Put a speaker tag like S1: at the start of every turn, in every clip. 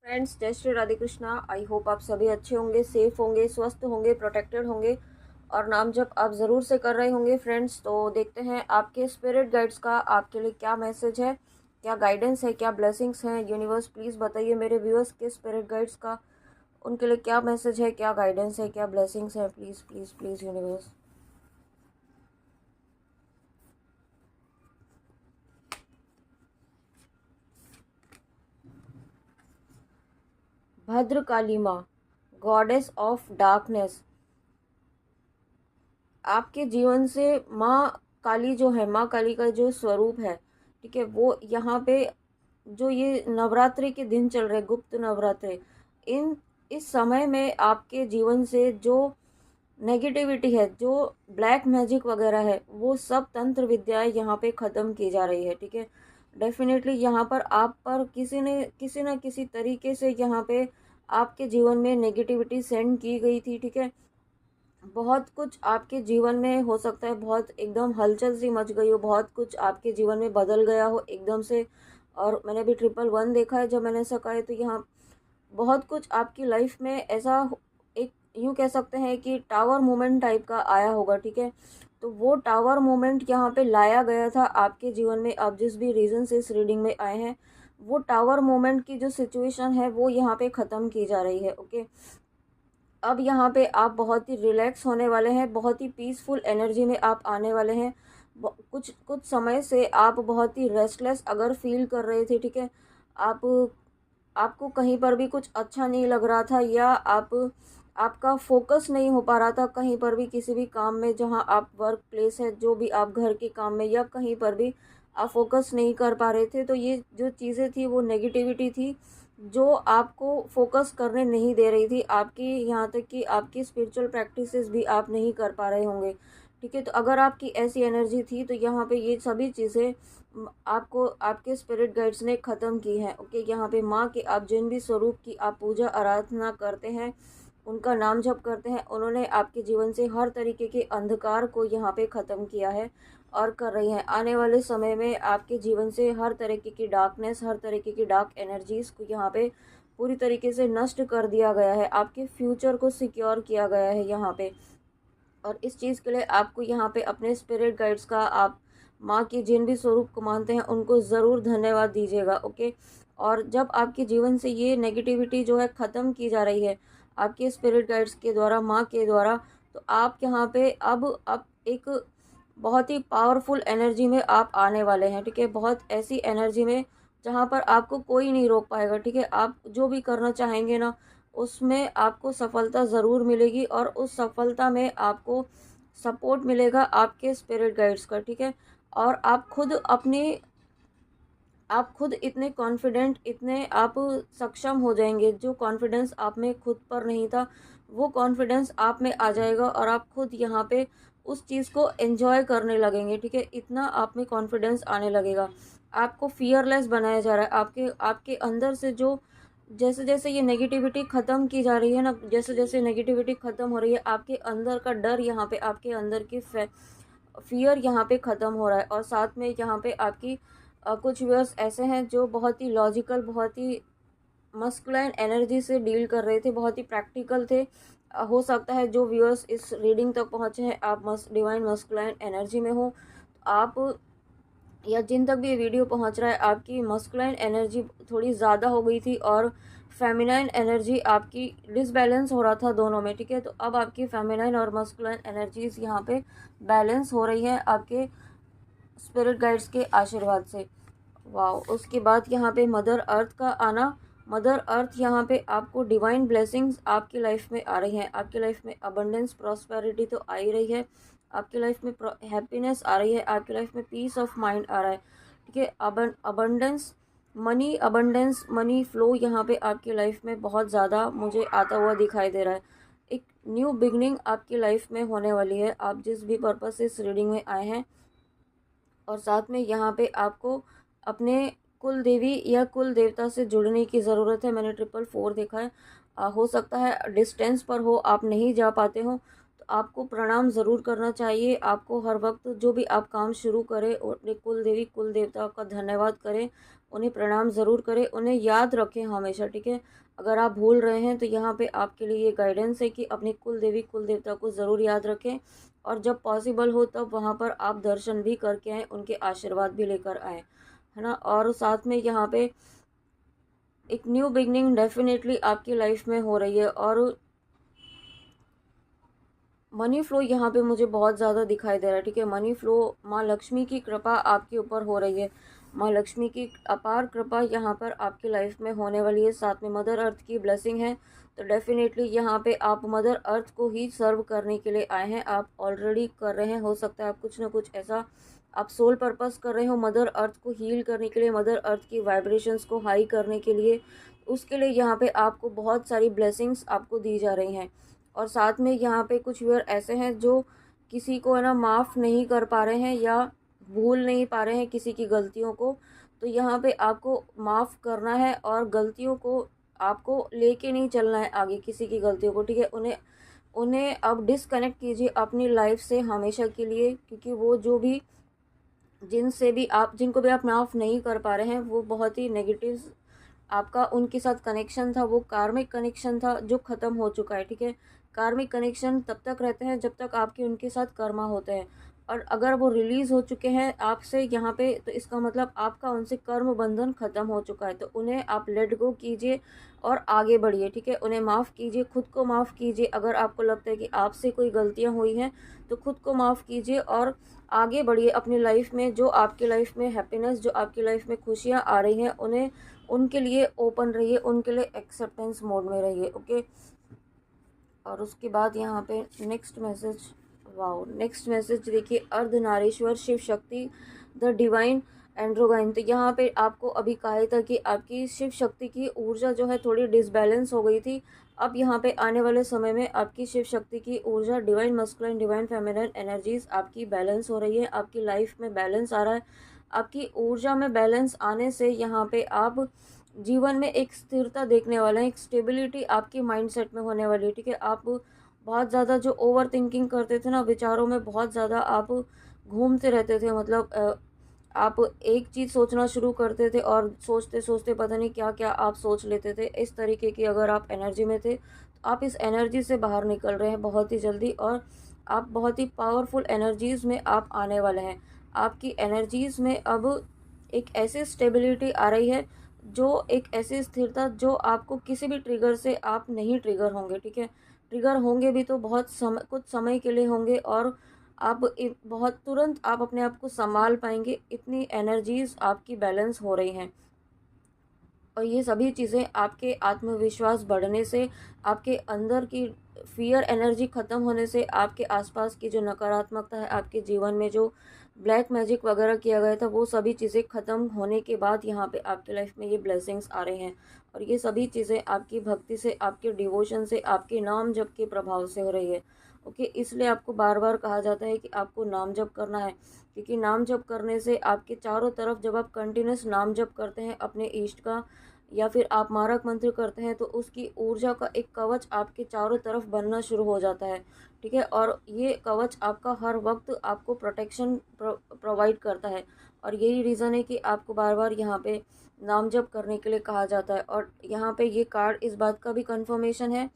S1: Friends, जय Shri Radhe Krishna. I hope आप सभी अच्छे होंगे, सेफ होंगे, स्वस्थ होंगे, प्रोटेक्टेड होंगे और नाम जप आप ज़रूर से कर रहे होंगे। फ्रेंड्स, तो देखते हैं आपके स्पिरिट गाइड्स का आपके लिए क्या मैसेज है, क्या गाइडेंस है, क्या ब्लेसिंग्स हैं। यूनिवर्स प्लीज़ बताइए मेरे व्यूअर्स के स्पिरिट गाइड्स का उनके लिए क्या मैसेज है, क्या गाइडेंस है, क्या ब्लेसिंग्स है। Please please please universe. Bhadrakali माँ, गॉडेस ऑफ डार्कनेस, आपके जीवन से माँ काली जो है, माँ काली का जो स्वरूप है, ठीक है, वो यहाँ पे जो ये नवरात्रि के दिन चल रहे, गुप्त नवरात्रि, इन इस समय में आपके जीवन से जो नेगेटिविटी है, जो ब्लैक मैजिक वगैरह है, वो सब तंत्र विद्याएं यहाँ पे ख़त्म की जा रही है। ठीक है, डेफिनेटली यहाँ पर आप पर किसी न किसी तरीके से यहाँ पे आपके जीवन में नेगेटिविटी सेंड की गई थी। ठीक है, बहुत कुछ आपके जीवन में हो सकता है, बहुत एकदम हलचल सी मच गई हो, बहुत कुछ आपके जीवन में बदल गया हो एकदम से। और मैंने भी 111 देखा है, जब मैंने ऐसा कहा है तो यहाँ बहुत कुछ आपकी लाइफ में ऐसा एक यूँ कह सकते हैं कि टावर मोमेंट टाइप का आया होगा। ठीक है, तो वो टावर मोमेंट यहाँ पे लाया गया था आपके जीवन में। आप जिस भी रीज़न से इस रीडिंग में आए हैं, वो टावर मोमेंट की जो सिचुएशन है वो यहाँ पे ख़त्म की जा रही है। ओके, अब यहाँ पे आप बहुत ही रिलैक्स होने वाले हैं, बहुत ही पीसफुल एनर्जी में आप आने वाले हैं। कुछ कुछ समय से आप बहुत ही रेस्टलेस अगर फील कर रहे थे, ठीक है, आप आपको कहीं पर भी कुछ अच्छा नहीं लग रहा था, या आपका फोकस नहीं हो पा रहा था कहीं पर भी, किसी भी काम में जहाँ आप वर्क प्लेस है, जो भी आप घर के काम में या कहीं पर भी आप फोकस नहीं कर पा रहे थे। तो ये जो चीज़ें थी वो नेगेटिविटी थी जो आपको फोकस करने नहीं दे रही थी। आपकी यहाँ तक कि आपकी स्पिरिचुअल प्रैक्टिसेस भी आप नहीं कर पा रहे होंगे। ठीक है, तो अगर आपकी ऐसी एनर्जी थी तो यहाँ पे ये सभी चीज़ें आपको आपके स्पिरिट गाइड्स ने ख़त्म की हैं। ओके, यहाँ पे माँ के आप जिन भी स्वरूप की आप पूजा आराधना करते हैं, उनका नाम जप करते हैं, उन्होंने आपके जीवन से हर तरीके के अंधकार को यहाँ पे ख़त्म किया है और कर रही हैं। आने वाले समय में आपके जीवन से हर तरीके की डार्कनेस, हर तरीके की डार्क एनर्जीज़ को यहाँ पे पूरी तरीके से नष्ट कर दिया गया है। आपके फ्यूचर को सिक्योर किया गया है यहाँ पे। और इस चीज़ के लिए आपको यहाँ पे अपने स्पिरिट गाइड्स का, आप माँ के जिन भी स्वरूप को मानते हैं, उनको ज़रूर धन्यवाद दीजिएगा। ओके, और जब आपके जीवन से ये नेगेटिविटी जो है ख़त्म की जा रही है आपके स्पिरिट गाइड्स के द्वारा, माँ के द्वारा, तो आप यहाँ पे अब एक बहुत ही पावरफुल एनर्जी में आप आने वाले हैं। ठीक है, बहुत ऐसी एनर्जी में जहाँ पर आपको कोई नहीं रोक पाएगा। ठीक है, आप जो भी करना चाहेंगे ना, उसमें आपको सफलता ज़रूर मिलेगी और उस सफलता में आपको सपोर्ट मिलेगा आपके स्पिरिट गाइड्स का। ठीक है, और आप खुद इतने कॉन्फिडेंट, इतने आप सक्षम हो जाएंगे। जो कॉन्फिडेंस आप में खुद पर नहीं था, वो कॉन्फिडेंस आप में आ जाएगा और आप खुद यहाँ पे उस चीज़ को एंजॉय करने लगेंगे। ठीक है, इतना आप में कॉन्फिडेंस आने लगेगा। आपको फियरलेस बनाया जा रहा है। आपके आपके अंदर से जो जैसे जैसे ये नेगेटिविटी ख़त्म की जा रही है ना, जैसे जैसे नेगेटिविटी ख़त्म हो रही है, आपके अंदर का डर, यहाँ पे आपके अंदर की फियर यहाँ पे ख़त्म हो रहा है। और साथ में यहाँ पे आपकी कुछ व्यूअर्स ऐसे हैं जो बहुत ही लॉजिकल, बहुत ही मस्कुलाइन एनर्जी से डील कर रहे थे, बहुत ही प्रैक्टिकल थे। हो सकता है जो व्यूअर्स इस रीडिंग तक पहुँचे हैं, आप डिवाइन मस्कुलाइन एनर्जी में हो। आप या जिन तक भी ये वीडियो पहुंच रहा है, आपकी मस्कुलाइन एनर्जी थोड़ी ज़्यादा हो गई थी और फेमिनाइन एनर्जी आपकी डिसबैलेंस हो रहा था दोनों में। ठीक है, तो अब आपकी फेमिनाइन और मस्कुलाइन एनर्जीज यहाँ पे बैलेंस हो रही है आपके स्पिरिट गाइड्स के आशीर्वाद से। वाओ, उसके बाद यहाँ पे मदर अर्थ का आना। मदर अर्थ यहाँ पे आपको डिवाइन ब्लेसिंग्स आपकी लाइफ में आ रही हैं। आपकी लाइफ में अबंडेंस, प्रॉस्पेरिटी तो आ ही रही है, आपकी लाइफ में हैप्पीनेस आ रही है, आपकी लाइफ में पीस ऑफ माइंड आ रहा है। ठीक है, अबंडेंस, मनी फ्लो यहाँ पे आपकी लाइफ में बहुत ज़्यादा मुझे आता हुआ दिखाई दे रहा है। एक न्यू बिगनिंग आपकी लाइफ में होने वाली है, आप जिस भी पर्पज़ से इस रीडिंग में आए हैं। और साथ में यहाँ पे आपको अपने कुल देवी या कुल देवता से जुड़ने की ज़रूरत है। मैंने 444 देखा है। हो सकता है डिस्टेंस पर हो, आप नहीं जा पाते हो, तो आपको प्रणाम ज़रूर करना चाहिए। आपको हर वक्त जो भी आप काम शुरू करें, और अपने कुल देवी कुल देवता का धन्यवाद करें, उन्हें प्रणाम ज़रूर करें, उन्हें याद रखें हमेशा, ठीक है। अगर आप भूल रहे हैं तो यहाँ पे आपके लिए ये गाइडेंस है कि अपनी कुल देवी कुल देवता को ज़रूर याद रखें, और जब पॉसिबल हो तब वहाँ पर आप दर्शन भी करके आएँ, उनके आशीर्वाद भी लेकर आएँ, है ना। और साथ में यहाँ पे एक न्यू बिगनिंग डेफिनेटली आपकी लाइफ में हो रही है, और मनी फ्लो यहाँ पे मुझे बहुत ज़्यादा दिखाई दे रहा है, ठीक है। मनी फ्लो, माँ लक्ष्मी की कृपा आपके ऊपर हो रही है, माँ लक्ष्मी की अपार कृपा यहाँ पर आपकी लाइफ में होने वाली है। साथ में मदर अर्थ की ब्लेसिंग है, तो डेफिनेटली यहाँ पे आप मदर अर्थ को ही सर्व करने के लिए आए हैं। आप ऑलरेडी कर रहे हैं, हो सकता है आप कुछ ना कुछ ऐसा आप सोल पर्पस कर रहे हो मदर अर्थ को हील करने के लिए, मदर अर्थ की वाइब्रेशंस को हाई करने के लिए। उसके लिए यहाँ पे आपको बहुत सारी ब्लेसिंग्स आपको दी जा रही हैं। और साथ में यहाँ पे कुछ व्यूअर ऐसे हैं जो किसी को है ना माफ़ नहीं कर पा रहे हैं या भूल नहीं पा रहे हैं किसी की गलतियों को, तो यहाँ पे आपको माफ़ करना है और गलतियों को आपको लेके नहीं चलना है आगे, किसी की गलतियों को, ठीक है। उन्हें उन्हें अब डिसकनेक्ट कीजिए अपनी लाइफ से हमेशा के लिए, क्योंकि वो जो भी जिनको भी आप माफ़ नहीं कर पा रहे हैं, वो बहुत ही नेगेटिव आपका उनके साथ कनेक्शन था, वो कार्मिक कनेक्शन था जो ख़त्म हो चुका है, ठीक है। कार्मिक कनेक्शन तब तक रहते हैं जब तक आपके उनके साथ कर्मा होते हैं, और अगर वो रिलीज़ हो चुके हैं आपसे यहाँ पे, तो इसका मतलब आपका उनसे कर्म बंधन ख़त्म हो चुका है। तो उन्हें आप लेट गो कीजिए और आगे बढ़िए, ठीक है। उन्हें माफ़ कीजिए, खुद को माफ़ कीजिए। अगर आपको लगता है कि आपसे कोई गलतियाँ हुई हैं तो खुद को माफ़ कीजिए और आगे बढ़िए अपनी लाइफ में। जो आपकी लाइफ में हैप्पीनेस, जो आपकी लाइफ में खुशियाँ आ रही हैं, उन्हें उनके लिए ओपन रहिए, उनके लिए एक्सेप्टेंस मोड में रहिए, ओके। और उसके बाद यहाँ पे next message, wow, next message देखिए, अर्धनारीश्वर शिव शक्ति द डिवाइन एंड्रोगाइन। तो यहाँ पे आपको अभी कहा था कि आपकी शिव शक्ति की ऊर्जा जो है थोड़ी डिसबैलेंस हो गई थी। अब यहाँ पे आने वाले समय में आपकी शिव शक्ति की ऊर्जा, divine masculine divine feminine energies आपकी बैलेंस हो रही है, आपकी लाइफ में बैलेंस आ रहा है। आपकी ऊर्जा में बैलेंस आने से यहाँ पे आप जीवन में एक स्थिरता देखने वाले हैं, एक स्टेबिलिटी आपकी माइंडसेट में होने वाली है, ठीक है। आप बहुत ज़्यादा जो ओवर थिंकिंग करते थे ना, विचारों में बहुत ज़्यादा आप घूमते रहते थे, मतलब आप एक चीज़ सोचना शुरू करते थे और सोचते सोचते पता नहीं क्या क्या आप सोच लेते थे। इस तरीके की अगर आप एनर्जी में थे, तो आप इस एनर्जी से बाहर निकल रहे हैं बहुत ही जल्दी, और आप बहुत ही पावरफुल एनर्जीज़ में आप आने वाले हैं। आपकी एनर्जीज़ में अब एक ऐसी स्टेबिलिटी आ रही है, जो एक ऐसी स्थिरता जो आपको किसी भी ट्रिगर से आप नहीं ट्रिगर होंगे, ठीक है। ट्रिगर होंगे भी तो बहुत समय, कुछ समय के लिए होंगे, और आप बहुत तुरंत आप अपने आप को संभाल पाएंगे। इतनी एनर्जीज आपकी बैलेंस हो रही हैं, और ये सभी चीज़ें आपके आत्मविश्वास बढ़ने से, आपके अंदर की फियर एनर्जी ख़त्म होने से, आपके आसपास की जो नकारात्मकता है, आपके जीवन में जो ब्लैक मैजिक वगैरह किया गया था, वो सभी चीज़ें ख़त्म होने के बाद यहाँ पे आपकी लाइफ में ये ब्लेसिंग्स आ रहे हैं। और ये सभी चीज़ें आपकी भक्ति से, आपके डिवोशन से, आपके नाम जप के प्रभाव से हो रही है, ओके। इसलिए आपको बार बार कहा जाता है कि आपको नाम जप करना है, क्योंकि नाम जप करने से आपके चारों तरफ, जब आप कंटिन्यूस नाम जप करते हैं अपने इष्ट का, या फिर आप मारक मंत्र करते हैं, तो उसकी ऊर्जा का एक कवच आपके चारों तरफ बनना शुरू हो जाता है, ठीक है। और ये कवच आपका हर वक्त आपको प्रोटेक्शन प्रोवाइड करता है, और यही रीज़न है कि आपको बार बार यहाँ पे नाम जप करने के लिए कहा जाता है। और यहाँ पे ये कार्ड इस बात का भी कंफर्मेशन है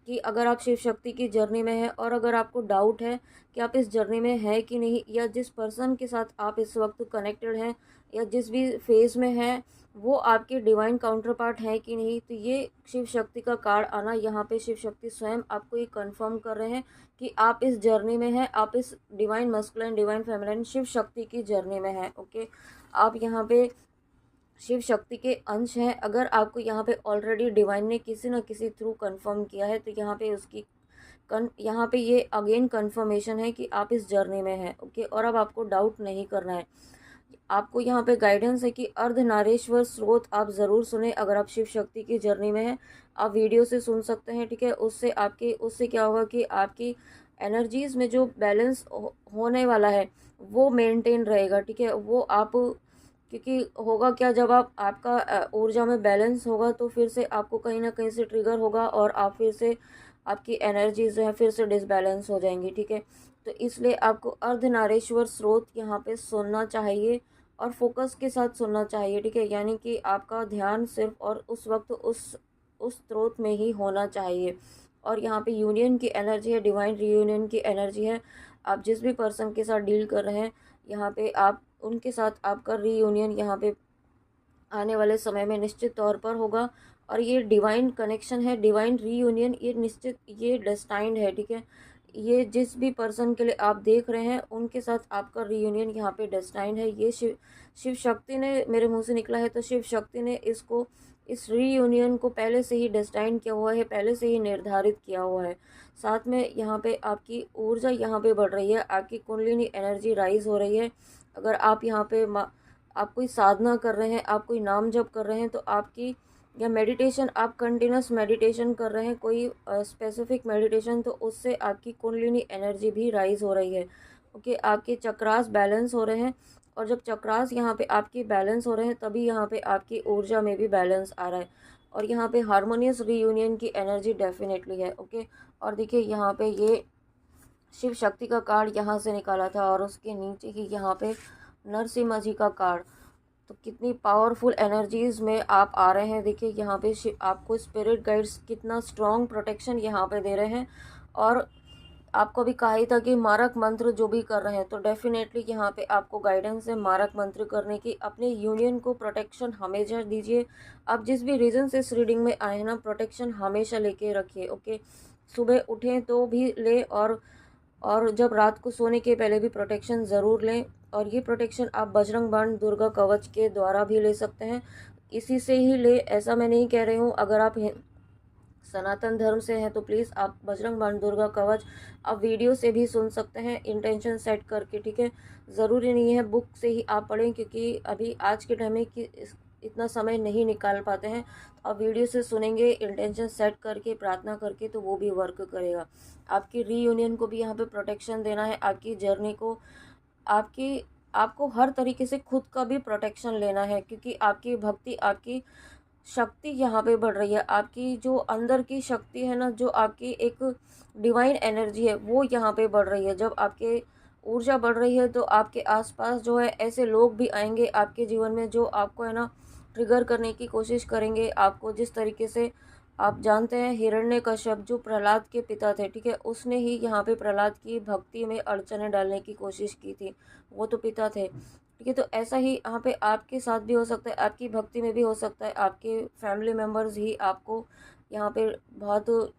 S1: कि अगर आप शिव शक्ति की जर्नी में हैं, और अगर आपको डाउट है कि आप इस जर्नी में हैं कि नहीं, या जिस पर्सन के साथ आप इस वक्त कनेक्टेड हैं, या जिस भी फेज़ में हैं, वो आपके डिवाइन काउंटर पार्ट है कि नहीं, तो ये शिव शक्ति का कार्ड आना, यहाँ पे शिव शक्ति स्वयं आपको ये कंफर्म कर रहे हैं कि आप इस जर्नी में हैं, आप इस divine masculine divine feminine Shiva Shakti की जर्नी में हैं, ओके। आप यहाँ पे शिव शक्ति के अंश हैं। अगर आपको यहाँ पे ऑलरेडी डिवाइन ने किसी न किसी थ्रू कंफर्म किया है, तो यहाँ पे उसकी यहाँ पे ये अगेन कंफर्मेशन है कि आप इस जर्नी में हैं, ओके। और अब आपको डाउट नहीं करना है। आपको यहाँ पे गाइडेंस है कि अर्धनारीश्वर स्रोत आप ज़रूर सुने। अगर आप शिव शक्ति की जर्नी में हैं, आप वीडियो से सुन सकते हैं, ठीक है। उससे क्या होगा कि आपकी एनर्जीज़ में जो बैलेंस होने वाला है वो मेंटेन रहेगा, ठीक है। वो आप, क्योंकि होगा क्या, जब आपका ऊर्जा में बैलेंस होगा, तो फिर से आपको कहीं ना कहीं से ट्रिगर होगा, और आप फिर से आपकी एनर्जीज जो है फिर से डिसबैलेंस हो जाएंगी, ठीक है। तो इसलिए आपको अर्धनारीश्वर स्रोत यहाँ पे सुनना चाहिए, और फोकस के साथ सुनना चाहिए, ठीक है। यानी कि आपका ध्यान सिर्फ और उस वक्त उस स्रोत में ही होना चाहिए। और यहाँ पे यूनियन की एनर्जी है, डिवाइन रीयूनियन की एनर्जी है। आप जिस भी पर्सन के साथ डील कर रहे हैं, यहाँ पे आप उनके साथ आपका रीयूनियन यहाँ पे आने वाले समय में निश्चित तौर पर होगा। और ये डिवाइन कनेक्शन है, डिवाइन रीयूनियन, ये निश्चित, ये डेस्टाइंड है, ठीक है। ये जिस भी पर्सन के लिए आप देख रहे हैं उनके साथ आपका रीयूनियन यहाँ पे डेस्टाइंड है। ये शिव शक्ति ने, मेरे मुंह से निकला है तो शिव शक्ति ने इसको, इस रीयूनियन को पहले से ही डेस्टाइन किया हुआ है, पहले से ही निर्धारित किया हुआ है। साथ में यहाँ पे आपकी ऊर्जा यहाँ पे बढ़ रही है, आपकी कुंडलिनी एनर्जी राइज हो रही है। अगर आप यहाँ पे आप कोई साधना कर रहे हैं, आप कोई नाम जप कर रहे हैं, तो आपकी, या मेडिटेशन, आप कंटिन्यूस मेडिटेशन कर रहे हैं, कोई स्पेसिफिक मेडिटेशन, तो उससे आपकी कुंडलिनी एनर्जी भी राइज हो रही है। ओके, आपके चक्रास बैलेंस हो रहे हैं। और जब चक्रास यहाँ पे आपकी बैलेंस हो रहे हैं, तभी यहाँ पे आपकी ऊर्जा में भी बैलेंस आ रहा है। और यहाँ पे हारमोनियस रीयूनियन की एनर्जी डेफिनेटली है। ओके, और देखिए यहाँ पे ये शिव शक्ति का कार्ड यहाँ से निकाला था, और उसके नीचे ही यहाँ पे नरसिम्हा जी का कार्ड। तो कितनी पावरफुल एनर्जीज में आप आ रहे हैं। देखिए यहाँ पे आपको स्पिरिट गाइड्स कितना स्ट्रॉन्ग प्रोटेक्शन यहाँ पे दे रहे हैं। और आपको भी कहा ही था कि मारक मंत्र जो भी कर रहे हैं, तो डेफिनेटली यहाँ पे आपको गाइडेंस है मारक मंत्र करने की। अपने यूनियन को प्रोटेक्शन हमेशा दीजिए। आप जिस भी रीज़न से इस रीडिंग में आए हैं ना, प्रोटेक्शन हमेशा लेके रखिए। ओके, सुबह उठें तो भी ले, और जब रात को सोने के पहले भी प्रोटेक्शन ज़रूर लें। और ये प्रोटेक्शन आप बजरंग बाण दुर्गा कवच के द्वारा भी ले सकते हैं, इसी से ही ले, ऐसा मैं नहीं कह रही हूँ। अगर आप सनातन धर्म से हैं तो प्लीज़ आप बजरंग बाण दुर्गा कवच आप वीडियो से भी सुन सकते हैं, इंटेंशन सेट करके, ठीक है। ज़रूरी नहीं है बुक से ही आप पढ़ें, क्योंकि अभी आज के टाइम में कि इतना समय नहीं निकाल पाते हैं। तो आप वीडियो से सुनेंगे इंटेंशन सेट करके, प्रार्थना करके, तो वो भी वर्क करेगा। आपकी रीयूनियन को भी यहाँ पे प्रोटेक्शन देना है, आपकी जर्नी को, आपको हर तरीके से खुद का भी प्रोटेक्शन लेना है, क्योंकि आपकी भक्ति, आपकी शक्ति यहाँ पे बढ़ रही है। आपकी जो अंदर की शक्ति है ना, जो आपकी एक डिवाइन एनर्जी है, वो यहाँ पे बढ़ रही है। जब आपके ऊर्जा बढ़ रही है, तो आपके आसपास जो है ऐसे लोग भी आएंगे आपके जीवन में, जो आपको है ना ट्रिगर करने की कोशिश करेंगे। आपको जिस तरीके से, आप जानते हैं हिरण्यकश्यप जो प्रहलाद के पिता थे, ठीक है, उसने ही यहाँ पे प्रहलाद की भक्ति में अड़चने डालने की कोशिश की थी, वो तो पिता थे, ठीक है। तो ऐसा ही यहाँ पे आपके साथ भी हो सकता है, आपकी भक्ति में भी हो सकता है। आपके फैमिली मेम्बर्स ही आपको यहाँ पे बहुत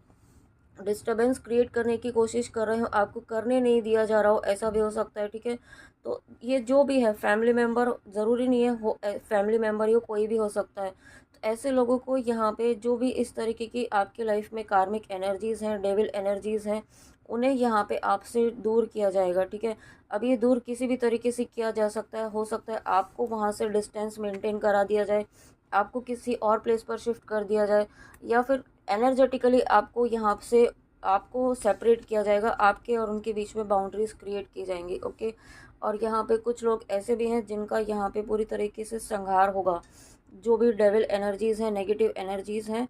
S1: डिस्टरबेंस क्रिएट करने की कोशिश कर रहे हो, आपको करने नहीं दिया जा रहा हो, ऐसा भी हो सकता है, ठीक है। तो ये जो भी है, फैमिली मेम्बर, ज़रूरी नहीं है हो फैमिली मेम्बर ही हो, कोई भी हो सकता है। तो ऐसे लोगों को यहाँ पे, जो भी इस तरीके की आपके लाइफ में कार्मिक एनर्जीज़ हैं, डेविल एनर्जीज़ हैं, उन्हें यहाँ पे आपसे दूर किया जाएगा, ठीक है। अब ये दूर किसी भी तरीके से किया जा सकता है, हो सकता है आपको वहाँ से डिस्टेंस मेंटेन करा दिया जाए, आपको किसी और प्लेस पर शिफ्ट कर दिया जाए, या फिर एनर्जेटिकली आपको यहाँ से, आपको सेपरेट किया जाएगा, आपके और उनके बीच में बाउंड्रीज क्रिएट की जाएंगी। ओके, और यहाँ पे कुछ लोग ऐसे भी हैं जिनका यहाँ पे पूरी तरीके से संहार होगा। जो भी डेविल एनर्जीज़ हैं, नेगेटिव एनर्जीज़ हैं,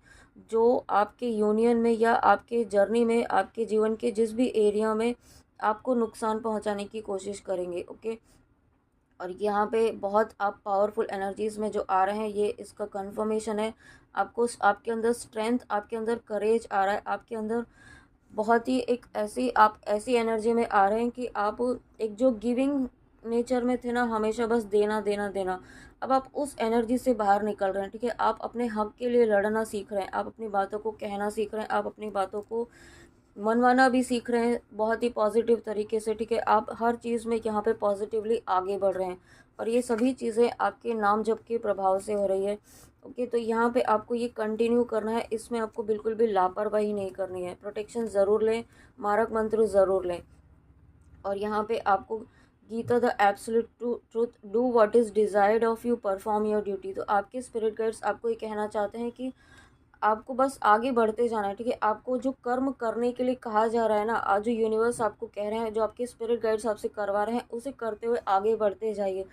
S1: जो आपके यूनियन में या आपके जर्नी में, आपके जीवन के जिस भी एरिया में आपको नुकसान पहुँचाने की कोशिश करेंगे। ओके, और यहाँ पे बहुत आप पावरफुल एनर्जीज़ में जो आ रहे हैं, ये इसका कंफर्मेशन है। आपको, आपके अंदर स्ट्रेंथ, आपके अंदर करेज आ रहा है, आपके अंदर बहुत ही एक ऐसी, आप ऐसी एनर्जी में आ रहे हैं कि आप एक जो गिविंग नेचर में थे ना, हमेशा बस देना देना देना, अब आप उस एनर्जी से बाहर निकल रहे हैं, ठीक है। आप अपने हक के लिए लड़ना सीख रहे हैं, आप अपनी बातों को कहना सीख रहे हैं, आप अपनी बातों को मनवाना भी सीख रहे हैं बहुत ही पॉजिटिव तरीके से, ठीक है। आप हर चीज़ में यहाँ पे पॉजिटिवली आगे बढ़ रहे हैं, और ये सभी चीज़ें आपके नाम जप के प्रभाव से हो रही है। ओके, तो यहाँ पे आपको ये कंटिन्यू करना है, इसमें आपको बिल्कुल भी लापरवाही नहीं करनी है। प्रोटेक्शन ज़रूर लें, मारक मंत्र ज़रूर लें। और यहाँ पे आपको Gita the absolute truth, do what is desired of you, perform your duty. तो आपके स्पिरिट गाइड्स आपको ये कहना चाहते हैं कि आपको बस आगे बढ़ते जाना है, ठीक है। आपको जो कर्म करने के लिए कहा जा रहा है ना, आज जो यूनिवर्स आपको कह रहे हैं, जो आपके स्पिरिट गाइड्स आपसे करवा रहे हैं, उसे करते हुए आगे बढ़ते जाइए।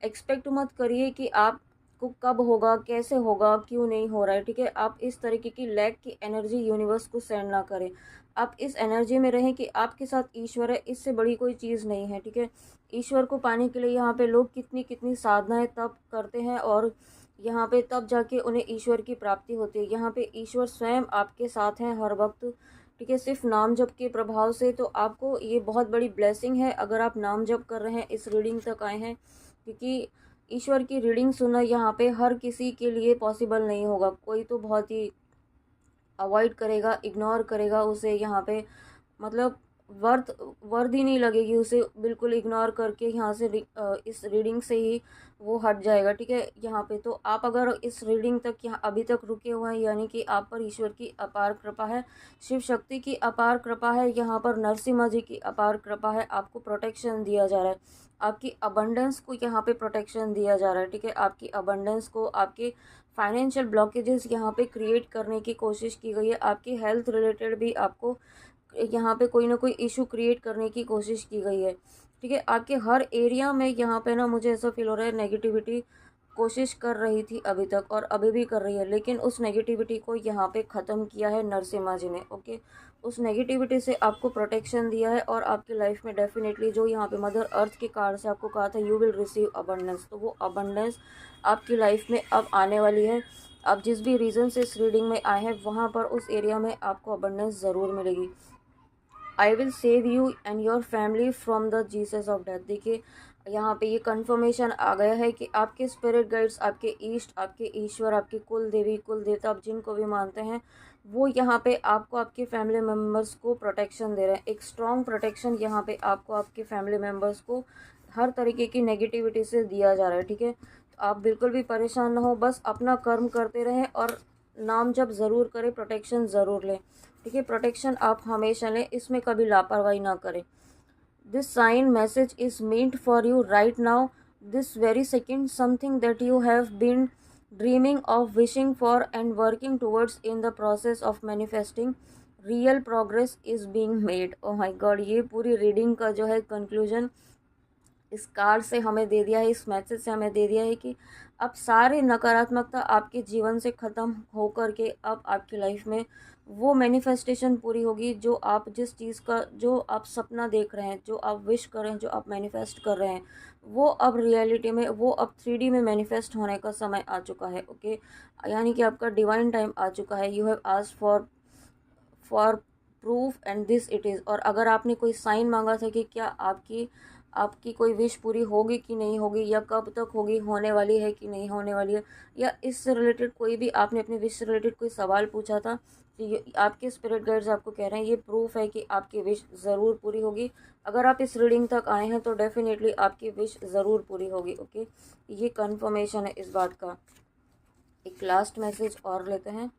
S1: एक्सपेक्ट मत करिए कि आप को कब होगा, कैसे होगा, क्यों नहीं हो रहा है, ठीक है। आप इस तरीके की लैक की एनर्जी यूनिवर्स को सेंड ना करें। आप इस एनर्जी में रहें कि आपके साथ ईश्वर है, इससे बड़ी कोई चीज़ नहीं है, ठीक है। ईश्वर को पाने के लिए यहाँ पे लोग कितनी कितनी साधनाएं तप करते हैं, और यहाँ पे तब जाके उन्हें ईश्वर की प्राप्ति होती है। यहाँ पे ईश्वर स्वयं आपके साथ हैं हर वक्त, ठीक है। सिर्फ नाम जप के प्रभाव से तो आपको ये बहुत बड़ी ब्लेसिंग है अगर आप नाम जप कर रहे हैं, इस रीडिंग तक आए हैं, क्योंकि ईश्वर की रीडिंग सुनना यहाँ पे हर किसी के लिए पॉसिबल नहीं होगा। कोई तो बहुत ही अवॉइड करेगा, इग्नोर करेगा उसे, यहाँ पे मतलब वर्थ ही नहीं लगेगी उसे, बिल्कुल इग्नोर करके यहाँ से इस रीडिंग से ही वो हट जाएगा, ठीक है। यहाँ पे तो आप अगर इस रीडिंग तक यहाँ अभी तक रुके हुए हैं, यानी कि आप पर ईश्वर की अपार कृपा है, शिव शक्ति की अपार कृपा है, यहाँ पर नरसिम्हा जी की अपार कृपा है। आपको प्रोटेक्शन दिया जा रहा है, आपकी अबंडेंस को यहाँ पे प्रोटेक्शन दिया जा रहा है, ठीक है। आपकी अबंडेंस को, आपके फाइनेंशियल ब्लॉकेजेस यहाँ पे क्रिएट करने की कोशिश की गई है। आपकी हेल्थ रिलेटेड भी आपको यहाँ पे कोई ना कोई इशू क्रिएट करने की कोशिश की गई है, ठीक है। आपके हर एरिया में यहाँ पे ना मुझे ऐसा फील हो रहा है नेगेटिविटी कोशिश कर रही थी अभी तक और अभी भी कर रही है, लेकिन उस नेगेटिविटी को यहाँ पे ख़त्म किया है नरसिम्हा जी ने, ओके। उस नेगेटिविटी से आपको प्रोटेक्शन दिया है, और आपकी लाइफ में डेफिनेटली जो यहाँ पे मदर अर्थ के कार्ड से आपको कहा था यू विल रिसीव अबंडेंस, तो वो अबंडेंस आपकी लाइफ में अब आने वाली है। आप जिस भी रीज़न से इस रीडिंग में आए हैं वहाँ पर उस एरिया में आपको अबंडेंस ज़रूर मिलेगी। I will save you and your family from the Jesus of death. देखिए यहाँ पे ये कंफर्मेशन आ गया है कि आपके स्पिरिट गाइड्स, आपके ईष्ट, आपके ईश्वर, आपके कुल देवी कुल देवता, आप जिनको भी मानते हैं, वो यहाँ पे आपको आपके फैमिली मेम्बर्स को प्रोटेक्शन दे रहे हैं। एक स्ट्रॉन्ग प्रोटेक्शन यहाँ पे आपको आपके फैमिली मेम्बर्स को हर तरीके की नेगेटिविटी से दिया जा रहा है, ठीक है। तो आप बिल्कुल भी परेशान ना हो, बस अपना कर्म करते रहें और नाम जप ज़रूर करें, प्रोटेक्शन ज़रूर लें, ठीक है। प्रोटेक्शन आप हमेशा लें, इसमें कभी लापरवाही ना करें। This sign message is meant for you right now, this very second, something that you have been dreaming of, wishing for and working towards in the process of manifesting, real progress is being made. Oh my God, ये पूरी reading का जो है conclusion इस card से हमें दे दिया है, इस मैसेज से हमें दे दिया है कि अब सारी नकारात्मकता आपके जीवन से ख़त्म होकर के अब आपकी लाइफ में वो मैनिफेस्टेशन पूरी होगी जो आप जिस चीज़ का, जो आप सपना देख रहे हैं, जो आप विश कर रहे हैं, जो आप मैनिफेस्ट कर रहे हैं, वो अब रियलिटी में, वो अब 3D में मैनिफेस्ट होने का समय आ चुका है, ओके। यानी कि आपका डिवाइन टाइम आ चुका है। You have asked for proof and this it is. और अगर आपने कोई साइन मांगा था कि क्या आपकी आपकी कोई विश पूरी होगी कि नहीं होगी, या कब तक होगी, होने वाली है कि नहीं होने वाली है, या इससे रिलेटेड कोई भी आपने अपने विश से रिलेटेड कोई सवाल पूछा था, तो ये आपके स्पिरिट गाइड्स आपको कह रहे हैं, ये प्रूफ है कि आपकी विश ज़रूर पूरी होगी। अगर आप इस रीडिंग तक आए हैं तो डेफिनेटली आपकी विश ज़रूर पूरी होगी, ओके। ये कन्फर्मेशन है इस बात का। एक लास्ट मैसेज और लेते हैं।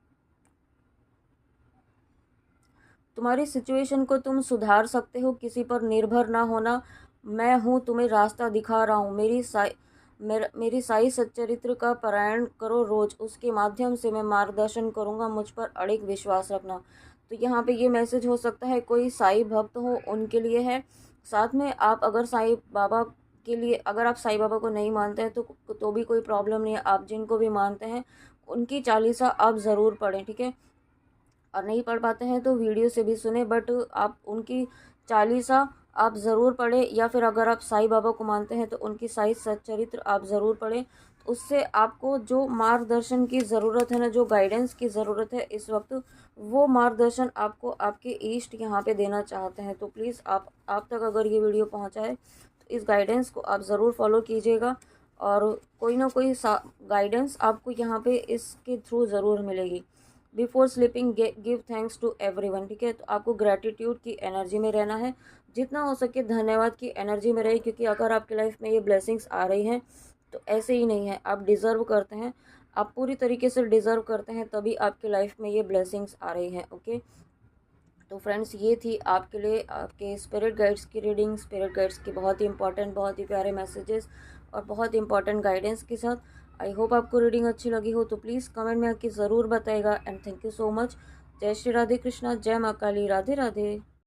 S1: तुम्हारी सिचुएशन को तुम सुधार सकते हो, किसी पर निर्भर ना होना। मैं हूँ, तुम्हें रास्ता दिखा रहा हूँ। मेरी साई सच्चरित्र का पारायण करो रोज, उसके माध्यम से मैं मार्गदर्शन करूँगा, मुझ पर अड़िग विश्वास रखना। तो यहाँ पे ये मैसेज हो सकता है कोई साई भक्त हो उनके लिए है। साथ में आप अगर साई बाबा के लिए, अगर आप साई बाबा को नहीं मानते हैं तो भी कोई प्रॉब्लम नहीं है। आप जिनको भी मानते हैं उनकी चालीसा आप ज़रूर पढ़ें, ठीक है। और नहीं पढ़ पाते हैं तो वीडियो से भी सुने, बट आप उनकी चालीसा आप ज़रूर पढ़ें, या फिर अगर आप साईं बाबा को मानते हैं तो उनकी साई सच्चरित्र आप ज़रूर पढ़ें। तो उससे आपको जो मार्गदर्शन की ज़रूरत है ना, जो गाइडेंस की ज़रूरत है इस वक्त, वो मार्गदर्शन आपको आपके ईष्ट यहाँ पे देना चाहते हैं। तो प्लीज़ आप तक अगर ये वीडियो पहुँचा है तो इस गाइडेंस को आप ज़रूर फॉलो कीजिएगा, और कोई ना कोई गाइडेंस आपको यहाँ पे इसके थ्रू ज़रूर मिलेगी। Before sleeping give thanks to everyone, ठीक है। तो आपको ग्रैटिट्यूड की एनर्जी में रहना है, जितना हो सके धन्यवाद की एनर्जी में रहे, क्योंकि अगर आपकी लाइफ में ये ब्लेसिंग्स आ रही हैं तो ऐसे ही नहीं है, आप डिज़र्व करते हैं, आप पूरी तरीके से डिज़र्व करते हैं, तभी आपकी लाइफ में ये ब्लेसिंग्स आ रही हैं, ओके। तो फ्रेंड्स, ये थी आपके लिए आपके स्पिरिट गाइड्स की रीडिंग, स्पिरिट गाइड्स के बहुत ही इंपॉर्टेंट, बहुत ही प्यारे मैसेजेस और बहुत इंपॉर्टेंट गाइडेंस के साथ। आई होप आपको रीडिंग अच्छी लगी हो, तो प्लीज़ कमेंट में आके ज़रूर बताएगा। And thank you so much. जय श्री राधे कृष्णा, जय माँ काली, राधे राधे।